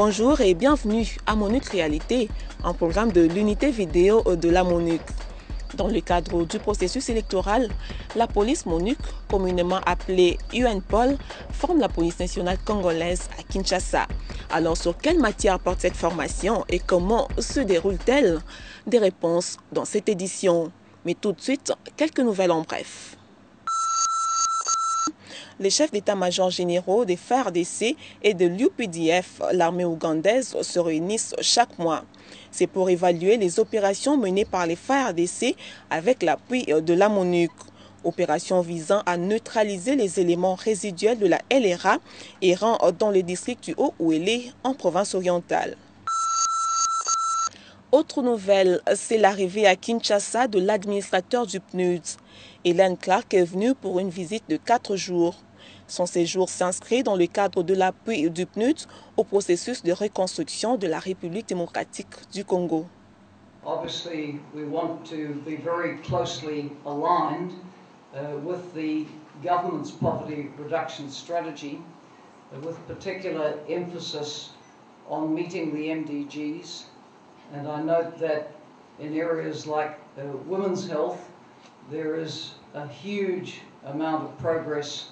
Bonjour et bienvenue à MONUC Réalité, un programme de l'unité vidéo de la MONUC. Dans le cadre du processus électoral, la police MONUC, communément appelée UNPOL, forme la police nationale congolaise à Kinshasa. Alors sur quelle matière porte cette formation et comment se déroule-t-elle? Des réponses dans cette édition. Mais tout de suite, quelques nouvelles en bref. Les chefs d'état-major généraux des FARDC et de l'UPDF, l'armée ougandaise, se réunissent chaque mois. C'est pour évaluer les opérations menées par les FARDC avec l'appui de la MONUC. Opération visant à neutraliser les éléments résiduels de la LRA errant dans le district du Haut-Ouélé en province orientale. Autre nouvelle, c'est l'arrivée à Kinshasa de l'administrateur du PNUD. Hélène Clark est venue pour une visite de 4 jours. Son séjour s'inscrit dans le cadre de l'appui du PNUD au processus de reconstruction de la République démocratique du Congo. Obviously, we want to be very closely aligned with the government's poverty reduction strategy, with particular emphasis on meeting the MDGs. And I note that in areas like women's health, there is a huge amount of progress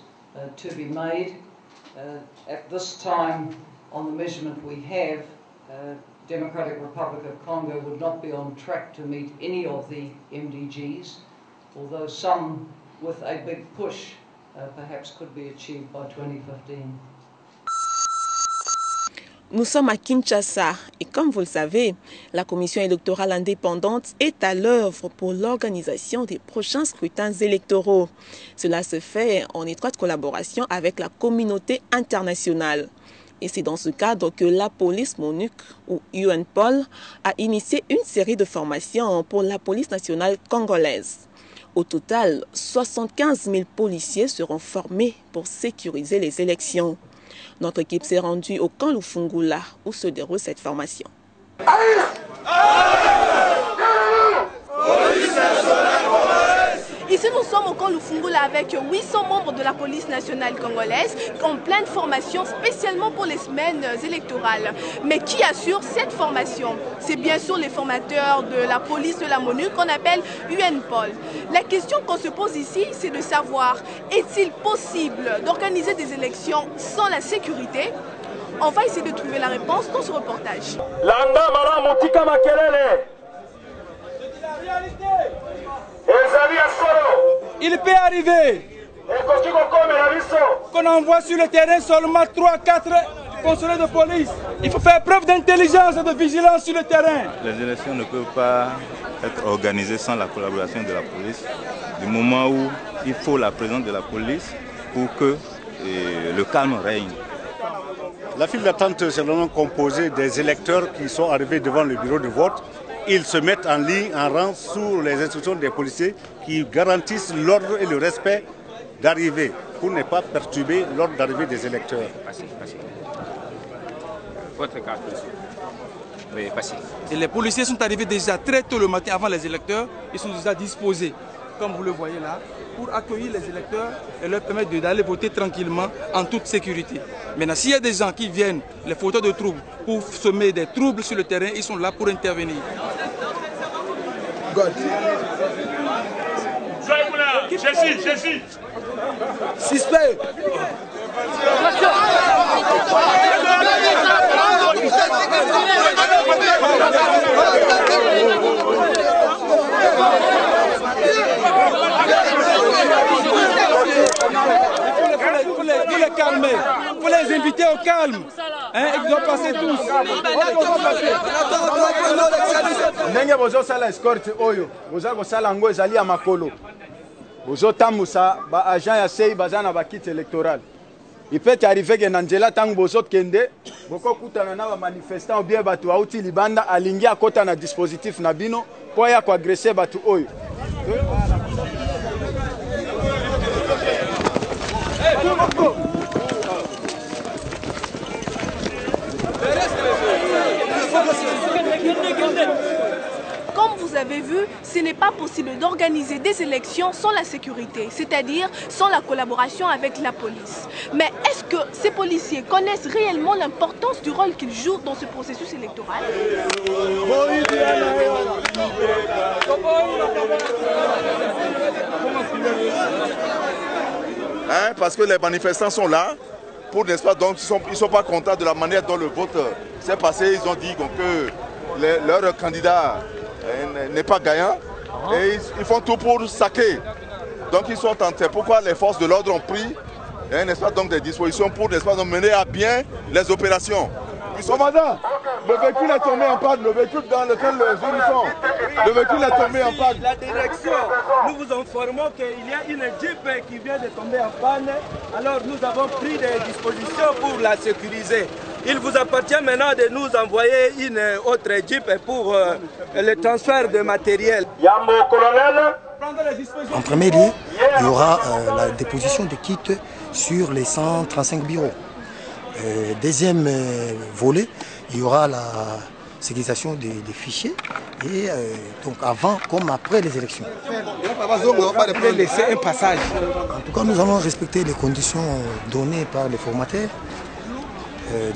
to be made. At this time, on the measurement we have, Democratic Republic of Congo would not be on track to meet any of the MDGs, although some with a big push perhaps could be achieved by 2015. Nous sommes à Kinshasa et comme vous le savez, la commission électorale indépendante est à l'œuvre pour l'organisation des prochains scrutins électoraux. Cela se fait en étroite collaboration avec la communauté internationale. Et c'est dans ce cadre que la police MONUC ou UNPOL a initié une série de formations pour la police nationale congolaise. Au total, 75 000 policiers seront formés pour sécuriser les élections. Notre équipe s'est rendue au camp Lufungula où se déroule cette formation. Ici, nous sommes au camp Lufungula avec 800 membres de la police nationale congolaise en pleine formation spécialement pour les semaines électorales. Mais qui assure cette formation? C'est bien sûr les formateurs de la police de la MONUC qu'on appelle UNPOL. La question qu'on se pose ici, c'est de savoir, est-il possible d'organiser des élections sans la sécurité? On va essayer de trouver la réponse dans ce reportage. Il peut arriver qu'on envoie sur le terrain seulement 3-4 conseillers de police. Il faut faire preuve d'intelligence et de vigilance sur le terrain. Les élections ne peuvent pas être organisées sans la collaboration de la police, du moment où il faut la présence de la police pour que le calme règne. La file d'attente, c'est vraiment composée des électeurs qui sont arrivés devant le bureau de vote. Ils se mettent en ligne, en rang, sous les instructions des policiers qui garantissent l'ordre et le respect d'arrivée pour ne pas perturber l'ordre d'arrivée des électeurs. Votre carte. Oui, passez. Et les policiers sont arrivés déjà très tôt le matin avant les électeurs. Ils sont déjà disposés, comme vous le voyez là, pour accueillir les électeurs et leur permettre d'aller voter tranquillement en toute sécurité. Maintenant, s'il y a des gens qui viennent, les fauteurs de troubles, pour semer des troubles sur le terrain, ils sont là pour intervenir. God. Jésus. Suspect. Pour les calmer, pour les inviter au calme. Ils doivent passer tous. Ndenge bozo sala escorte oyo, boza ko sala ngo ezali ya makolo. Bozo tambusa ba agent ya sei bazana ba kit électoral. Il peut arriver que na nzela tangu bozo kende, boko kutana na ba manifestants ou bien batu auti libanda alingi akota na dispositif na bino po ya ko agresser batu oyo. Quand comme vous avez vu, ce n'est pas possible d'organiser des élections sans la sécurité, c'est-à-dire sans la collaboration avec la police. Mais est-ce que ces policiers connaissent réellement l'importance du rôle qu'ils jouent dans ce processus électoral? Parce que les manifestants sont là, pour, n'est-ce pas, donc ils ne sont pas contents de la manière dont le vote s'est passé. Ils ont dit que leur candidat n'est pas gagnant et ils font tout pour saquer. Donc ils sont tentés. Pourquoi les forces de l'ordre ont pris, n'est-ce pas, donc des dispositions pour, n'est-ce pas, donc mener à bien les opérations. Commandant, le véhicule est tombé en panne, le véhicule dans lequel les jeunes sont. Le véhicule est tombé en panne. La direction, nous vous informons qu'il y a une Jeep qui vient de tomber en panne. Alors nous avons pris des dispositions pour la sécuriser. Il vous appartient maintenant de nous envoyer une autre Jeep pour le transfert de matériel. En premier lieu, il y aura la déposition de kits sur les 135 bureaux. Deuxième volet, il y aura la sécurisation des fichiers, et donc avant comme après les élections. Laisser un passage. En tout cas, nous allons respecter les conditions données par les formateurs,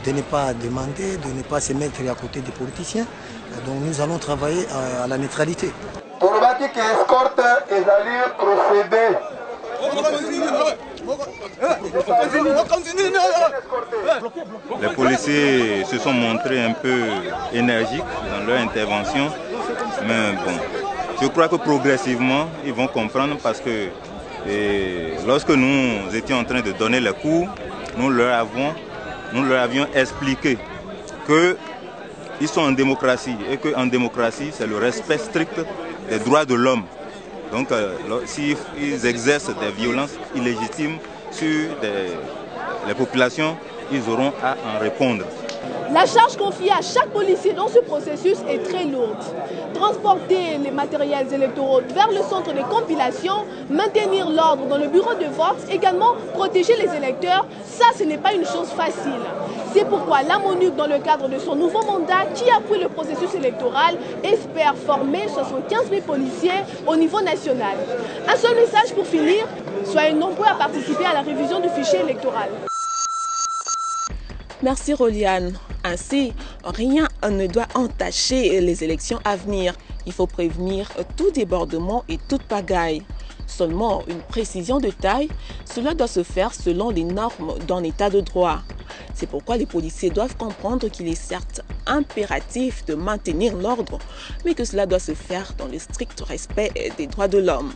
de ne pas demander, de ne pas se mettre à côté des politiciens. Donc nous allons travailler à la neutralité. Les policiers se sont montrés un peu énergiques dans leur intervention, mais bon, je crois que progressivement ils vont comprendre, parce que lorsque nous étions en train de donner les cours, nous leur avions expliqué qu'ils sont en démocratie et qu'en démocratie c'est le respect strict des droits de l'homme. Donc s'ils exercent des violences illégitimes sur les populations, ils auront à en répondre. La charge confiée à chaque policier dans ce processus est très lourde. Transporter les matériels électoraux vers le centre de compilation, maintenir l'ordre dans le bureau de vote, également protéger les électeurs, ça ce n'est pas une chose facile. C'est pourquoi la MONUC, dans le cadre de son nouveau mandat, qui appuie le processus électoral, espère former 75 000 policiers au niveau national. Un seul message pour finir, soyez nombreux à participer à la révision du fichier électoral. Merci Roliane. Ainsi, rien ne doit entacher les élections à venir. Il faut prévenir tout débordement et toute pagaille. Seulement une précision de taille, cela doit se faire selon les normes d'un état de droit. C'est pourquoi les policiers doivent comprendre qu'il est certes impératif de maintenir l'ordre, mais que cela doit se faire dans le strict respect des droits de l'homme.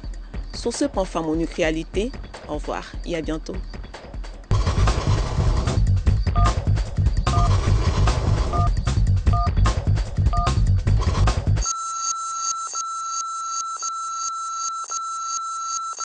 Sur ce point, MONUC Réalité, au revoir et à bientôt.